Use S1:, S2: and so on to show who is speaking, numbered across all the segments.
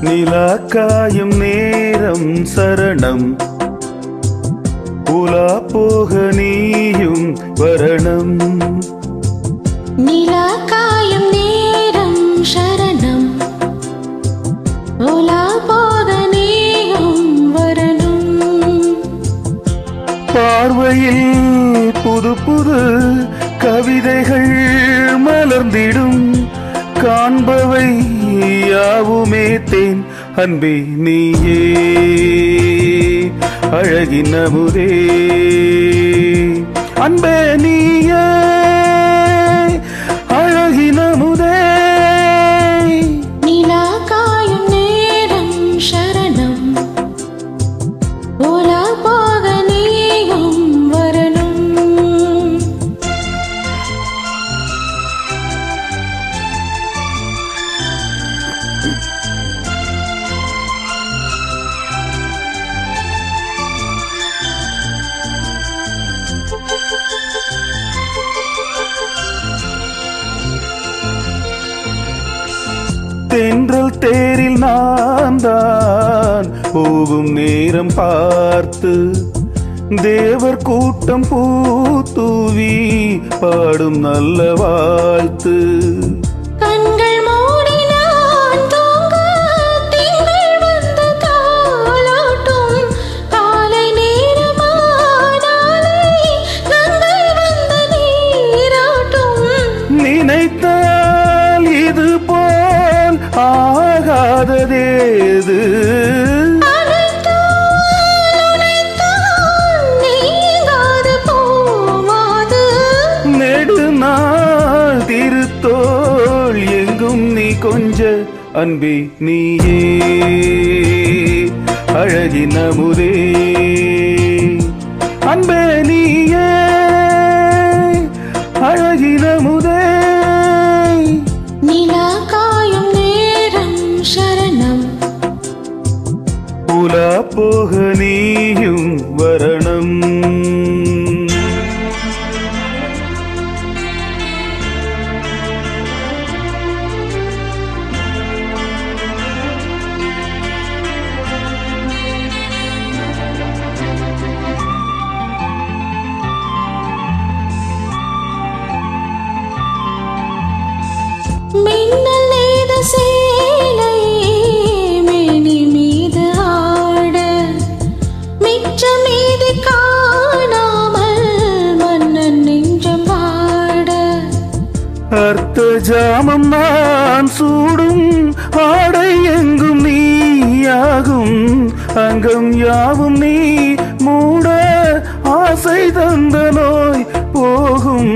S1: நிலா காயும் நேரம் சரணம், உலா போக நீயும் வரணும்.
S2: நிலா காயும் நேரம் சரணம், உலா போக நீயும் வரணும்.
S1: பார்வையில் புது புது கவிதைகள் மலர்ந்திடும், காண்பவை யாவுமே தேன். அன்பே நீயே அழகின் அமுதே, அன்பே நீயே அழகின் அமுதே.
S2: நிலா காயும் நேரம் சரணம், உலா போக நீயும் வரணும்.
S1: தென்றல் தேரில் நான் தான் போகும் நேரம் பார்த்து, தேவர் கூட்டம் பூத்தூவி பாடும் நல்ல வாழ்த்து.
S2: கண்கள் மூடி நான் தூங்க, திங்கள் வந்து தாலாட்டும். காலை நேரமானாலே கங்கை வந்து நீராட்டும்.
S1: நினைத்தால் இது போல் ஆகாததேது, நெடுநாள் திருத்தோள் எங்கும் நீ கொஞ்ச. அன்பே நீயே அழகின் அமுதே, அன்பே நீயே அழகின் அமுதே.
S2: நிலா காயும் நேரம் சரணம்,
S1: உலா போக நீயும் வரணும்.
S2: மின்னல் நெய்த சேலை மேனி மீது ஆட, மிச்ச மீதி காணாமல் மன்னன் நெஞ்சம் வாட.
S1: அர்த்த ஜாமம் நான் சூடும், ஆடை எங்கும் நீயாகும், அங்கம் யாவும் நீ மூட, ஆசை தந்த நோய் போகும்.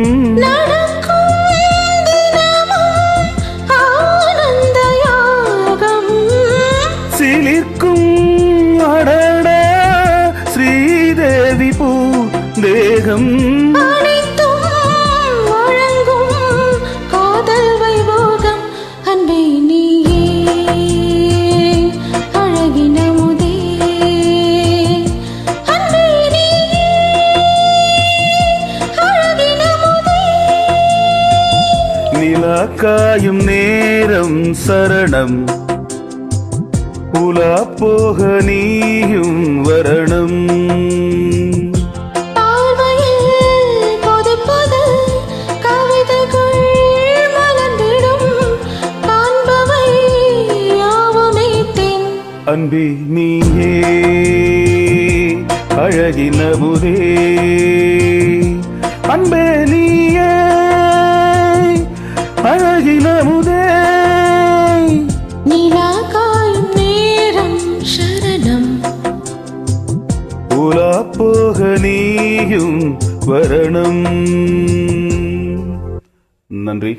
S1: சிலிர்க்கும் அடட ஸ்ரீதேவி பூ தேகம்,
S2: வழங்கும் காதல் வைபோகம். அன்பே நீயே அழகின் அமுதே, அன்பே நீயே அழகின் அமுதே.
S1: நிலா காயும் நேரம் சரணம், உலா போக நீயும் வரணும்.
S2: பார்வையில் புது புது கவிதைகள் மலர்ந்திடும், காண்பவை யாவுமே தேன்.
S1: அன்பே நீயே அழகின் அமுதே, அன்பே நீயே அழகின் அமுதே.
S2: நிலா காயும் நேரம் சரணம்,
S1: உலா போக நீயும் வரணும். நன்றி.